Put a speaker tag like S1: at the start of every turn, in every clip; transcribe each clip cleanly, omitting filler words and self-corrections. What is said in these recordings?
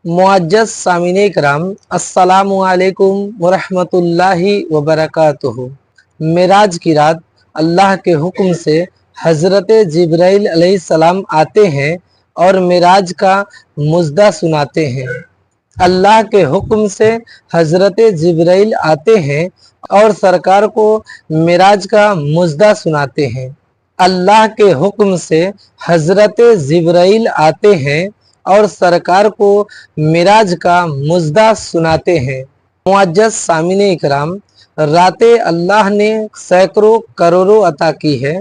S1: मुअज्जज़ सामीने कराम, अस्सलामु अलैकुम वरहमतुल्लाहि वबरकातुहू। मेराज की रात अल्लाह के हुक्म से हज़रत जिब्राइल अलैहिस्सलाम आते हैं और मेराज का मुज़दा सुनाते हैं। अल्लाह के हुक्म से हज़रत जिब्राइल आते हैं और सरकार को मेराज का मुज़दा सुनाते हैं। अल्लाह के हुक्म से हज़रत जिब्राइल आते हैं और सरकार को मिराज का मुज़दा सुनाते हैं। मुअज्जज़ सामीने इकराम, रातें अल्लाह ने सैकड़ों करोड़ों अता की है।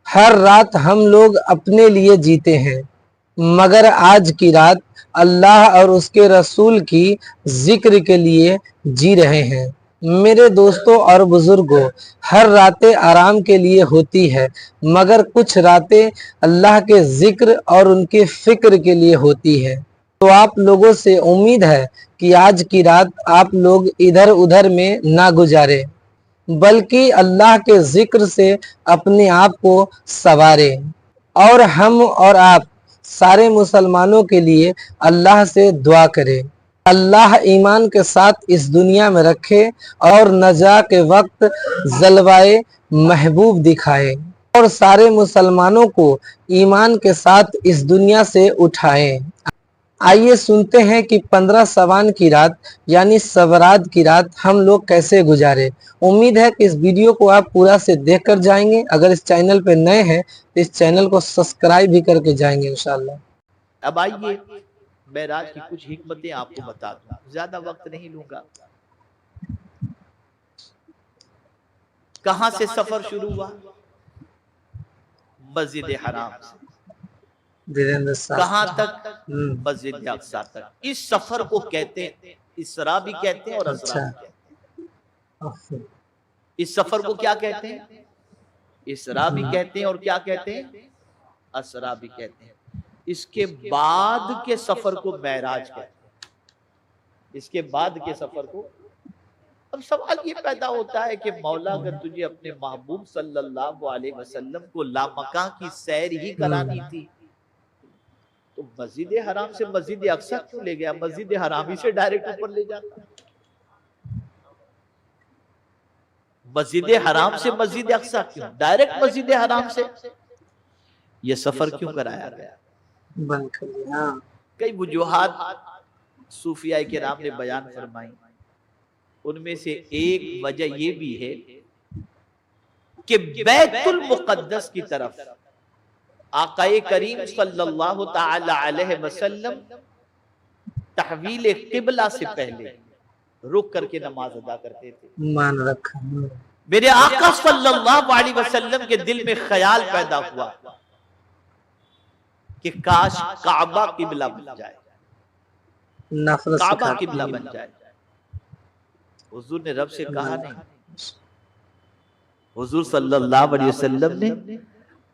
S1: हर रात हम लोग अपने लिए जीते हैं, मगर आज की रात अल्लाह और उसके रसूल की जिक्र के लिए जी रहे हैं। मेरे दोस्तों और बुजुर्गों, हर रातें आराम के लिए होती है, मगर कुछ रातें अल्लाह के जिक्र और उनके फिक्र के लिए होती है। तो आप लोगों से उम्मीद है कि आज की रात आप लोग इधर उधर में ना गुजारे, बल्कि अल्लाह के जिक्र से अपने आप को संवारे। और हम और आप सारे मुसलमानों के लिए अल्लाह से दुआ करें, अल्लाह ईमान के साथ इस दुनिया में रखे और नजा के वक्त जलवाए महबूब दिखाए और सारे मुसलमानों को ईमान के साथ इस दुनिया से उठाए। आइए सुनते हैं कि 15 सवान की रात यानी सबरात की रात हम लोग कैसे गुजारे। उम्मीद है कि इस वीडियो को आप पूरा से देख कर जाएंगे। अगर इस चैनल पे नए हैं तो इस चैनल को सब्सक्राइब भी करके जाएंगे इंशाल्लाह।
S2: अब आइए मेराज की कुछ हिकमतें आपको बता दूं, ज्यादा वक्त नहीं लूंगा। कहां से सफर शुरू हुआ? मस्जिद हराम से। कहां तक? मस्जिद अक्सा तक। इस सफर को कहते हैं इसरा भी कहते हैं और असरा भी कहते हैं। इस सफर को क्या कहते हैं? इसरा भी कहते हैं और क्या कहते हैं? असरा भी कहते हैं। इसके बाद के सफर को मेराज कहते हैं। इसके बाद के सफर को। अब सवाल ये पैदा होता है कि मौला अगर तुझे अपने महबूब सल्लल्लाहु अलैहि वसल्लम को लामका की सैर ही करानी थी तो मस्जिद हराम से मस्जिद अक्सा क्यों ले गया? मस्जिद हराम ही से डायरेक्ट ऊपर ले जाता। मस्जिद हराम से मस्जिद अक्सा क्यों? डायरेक्ट मस्जिद हराम से ये सफर क्यों कराया गया? कई वजूहात सूफिया के नाम ने बयान फरमाई। उनमें से एक वजह ये भी है कि बैतुल मुक़द्दस की तरफ आक़ाए करीम सल्लल्लाहु तआला अलैहि वसल्लम तहवील क़िबला से पहले रुक करके नमाज अदा करते थे। मान रखा। मेरे आका सल्लल्लाहु अलैहि वसल्लम के दिल में ख्याल पैदा हुआ कि काश काबा क़िबला बन जाए, काबा क़िबला बन जाए। हुजूर ने रब से कहा नहीं, हुजूर सल्लल्लाहु अलैहि वसल्लम ने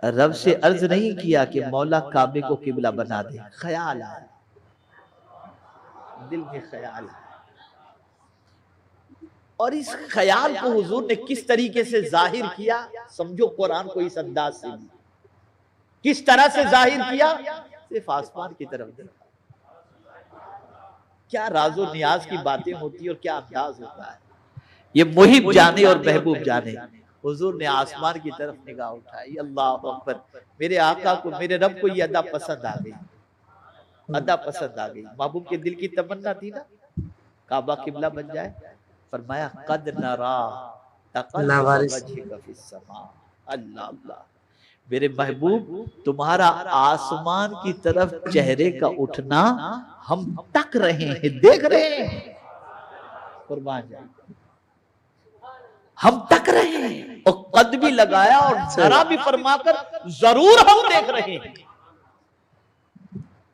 S2: रब से अर्ज नहीं किया कि मौला काबे को किबला बना दे। ख्याल आया, दिल में ख्याल आया और इस ख्याल को हुजूर ने किस तरीके से जाहिर किया? समझो कुरान को इस अंदाज से किस तरह से जाहिर किया? सिर्फ आसमान की तरफ देखा। क्या राजो नियाज की बातें होती और क्या अंदाज होता है, ये मुहिब जाने और महबूब जाने। हुजूर ने आसमान की तरफ निगाह उठाई, अल्लाह अकबर। मेरे आका को, मेरे रब को ये अदा पसंद आ गई, अदा पसंद आ गई। महबूब के दिल की तमन्ना थी ना काबा किबला बन जाए। फरमाया कद नरा तक़ल्लुब फिस समा। अल्लाह अल्लाह, मेरे महबूब तुम्हारा आसमान की तरफ चेहरे का उठना हम तक रहे हैं, देख रहे हैं। कुर्बान जाए, हम तक रहे हैं और कद भी लगाया और जरा भी फरमाकर जरूर हम देख रहे हैं।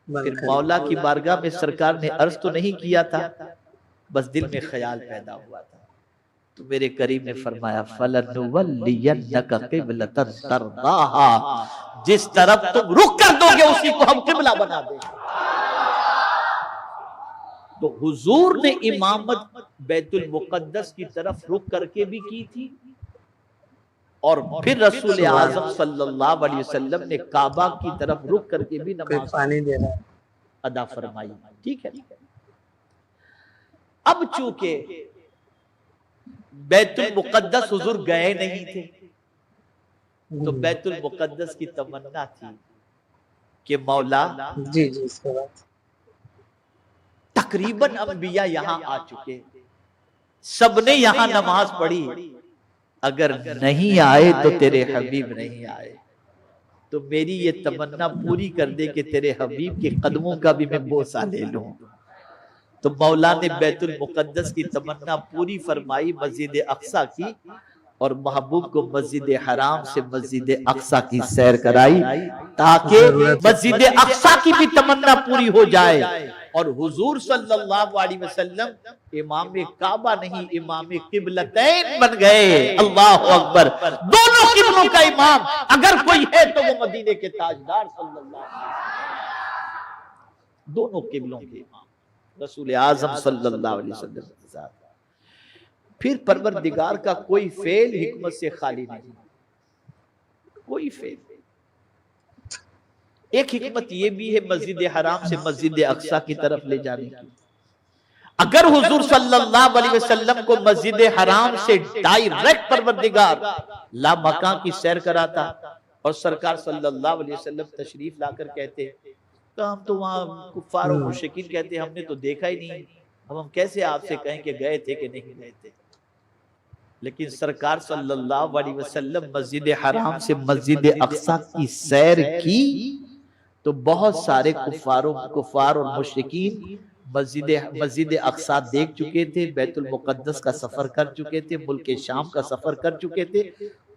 S2: फिर मौला की बारगाह में सरकार ने अर्ज तो नहीं किया था, बस दिल में ख्याल पैदा हुआ था। तो मेरे करीम ने फरमाया फलनुवल्लियन्नका क़िबलतन तरदाहा, जिस तरफ तुम रुख कर दोगे उसी को हम किबला बना देंगे। तो हुजूर ने इमामत बैतुल मुक़द्दस की तरफ रुख करके भी की थी और फिर रसूल आज़म सल्लल्लाहु अलैहि वसल्लम ने काबा की तरफ रुख करके भी नमाज पानी दे रहा है। अदा फरमाई। ठीक है। अब चूंकि बैतुल मुकद्दस हुजूर गए नहीं थे, तो बैतुल मुकद्दस की तमन्ना थी कि मौला
S1: जी जी, इसके बाद
S2: तकरीबन अंबिया यहां आ चुके, सबने यहां नमाज पढ़ी, अगर नहीं आए तो तेरे हबीब नहीं आए, तो मेरी ये तमन्ना पूरी कर दे कि तेरे हबीब के कदमों का भी मैं बोसा ले लूं। तो मौला ने बैतुल मुकद्दस की तमन्ना पूरी फरमाई, मस्जिद अक्सा की, और महबूब को मस्जिद हराम से मस्जिद अक्सा की सैर कराई, ताकि मस्जिद अक्सा की भी तमन्ना पूरी हो जाए और हुजूर सल्लल्लाहु अलैहि वसल्लम इमाम काबा नहीं, इमाम किबलतैन बन गए। अल्लाह अकबर, दोनों किबलों का इमाम अगर कोई है तो वो मदीने के ताजदार सल्लल्लाहु अलैहि वसल्लम, दोनों किबलों के इमाम रसूल आजम सल्लल्लाहु अलैहि वसल्लम के साथ। फिर परवरदिगार का कोई फेल हिकमत से खाली नहीं, कोई फेल। एक हिकमत ये भी है मस्जिद हराम से मस्जिद अक्सा की तरफ ले जाने की। अगर हुजूर सल्लल्लाहु अलैहि वसल्लम को मस्जिद हराम से डायरेक्ट परवरदिगार ला मकान की सैर कराता और सरकार सल्लल्लाहु अलैहि वसल्लम तशरीफ लाकर कहते तो हम तो वहां कुफ्फार और मुशरिकीन कहते हमने तो देखा ही नहीं, अब हम कैसे आपसे कहें कि गए थे कि नहीं गए थे। लेकिन सरकार सल्लल्लाहु अलैहि वसल्लम मस्जिद हराम से मस्जिद अक्सा की सैर की तो बहुत सारे कुफ्फार और मुशरिकीन मस्जिद अक्सा देख चुके थे, बैतुल मुकद्दस का सफर कर चुके थे, मुल्क शाम का सफर कर चुके थे,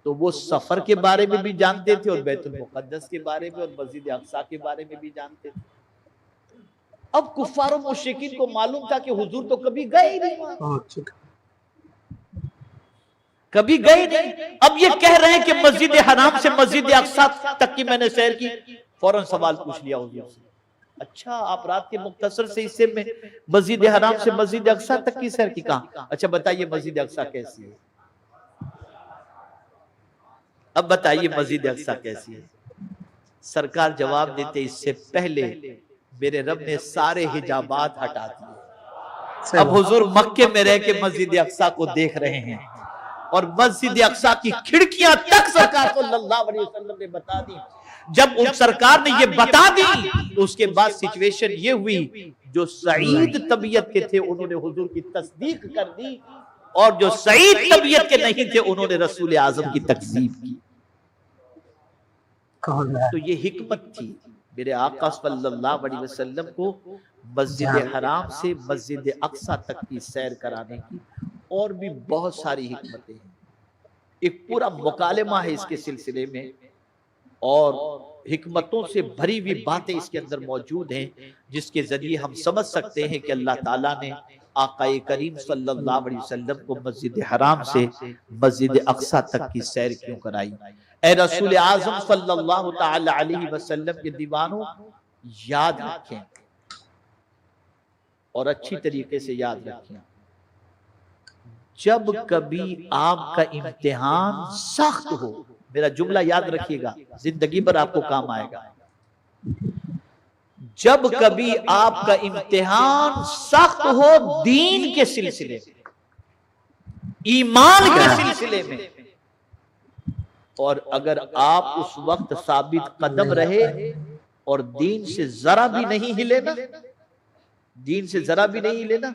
S2: तो वो सफर के बारे में भी जानते थे और बैतुल मुकद्दस के बारे में और मस्जिद अक्सा के बारे में भी जानते थे। अब कुफ्फार और मुशरिकीन को मालूम था कि हुजूर तो कभी गए ही नहीं वहां, कभी गए नहीं। अब ये कह रहे हैं कि मस्जिद हराम से मस्जिद अक्सा तक की मैंने सैर की। फौरन सवाल पूछ लिया हुजूर से, अच्छा आप रात के मुख्तसर से हिस्से में मस्जिद हराम से मस्जिद अक्सा तक की सैर की, कहा? अच्छा बताइए मस्जिद अक्सा कैसी है, अब बताइए मस्जिद अक्सा कैसी है। सरकार जवाब देते इससे पहले मेरे रब ने सारे हिजाबात हटा दिए। अब हुजूर मक्के में रह के मस्जिद अक्सा को देख रहे हैं और मस्जिद अक्सा की खिड़कियां तक सरकार सल्लल्लाहु अलैहि वसल्लम ने बता दी। जब उन सरकार ने ये बता दी तो उसके बाद सिचुएशन ये हुई, जो सईद तबीयत के थे उन्होंने हुजूर की तस्दीक कर दी और जो सईद तबीयत के नहीं थे उन्होंने रसूल आजम की तकजीब की। तो ये हिकमत थी मेरे आका सल्लल्लाहु अलैहि वसल्लम को मस्जिद हराम से मस्जिद अक्सा तक की सैर कराने की। और भी बहुत सारी हिकमतें हैं, एक पूरा मुकालमा है इसके सिलसिले में और हिकमतों से भरी हुई बातें इसके अंदर मौजूद हैं, जिसके जरिए हम समझ सकते हैं कि अल्लाह ताला ने आकाए करीम सल्लल्लाहु अलैहि वसल्लम को मस्जिद हराम से मस्जिद अक्सा तक की सैर क्यों कराई। ए रसूल आजम सल्लल्लाहु ताला अलैहि वसल्लम के दीवानों, याद रखें और अच्छी तरीके से याद रखें, जब कभी आपका इम्तिहान सख्त हो, मेरा जुमला याद रखिएगा, जिंदगी भर आपको काम आएगा, जब कभी आपका इम्तिहान सख्त हो दीन के सिलसिले में, ईमान के सिलसिले में, और अगर आप उस वक्त साबित कदम रहे और दीन से जरा भी नहीं हिले ना, दीन से जरा भी नहीं हिले ना,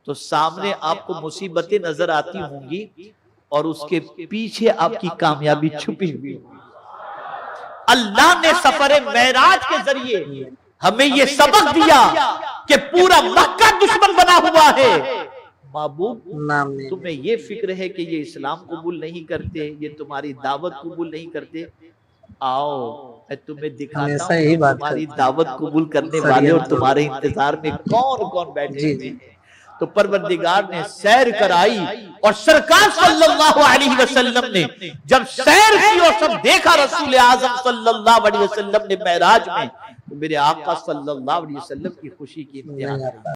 S2: तो सामने आपको मुसीबतें नजर आती होंगी और उसके पीछे आपकी कामयाबी छुपी हुई होगी। अल्लाह ने सफर मेराज के जरिए हमें ये सबक दिया कि पूरा मक्का दुश्मन बना हुआ है, महबूब तुम्हें ये फिक्र है कि ये इस्लाम कबूल नहीं करते, ये तुम्हारी दावत कबूल नहीं करते, आओ मैं तुम्हें दिखाता हूं तुम्हारी दावत कबूल करने वाले और तुम्हारे इंतजार में कौन कौन बैठे हैं। तो परवरदिगार ने सैर कराई और सरकार सल्लल्लाहु अलैहि वसल्लम ने जब सैर की और सब देखा रसूल आजम सल्लल्लाहु अलैहि वसल्लम ने मेराज में, तो मेरे आका सल्लल्लाहु अलैहि वसल्लम की खुशी की इंतहा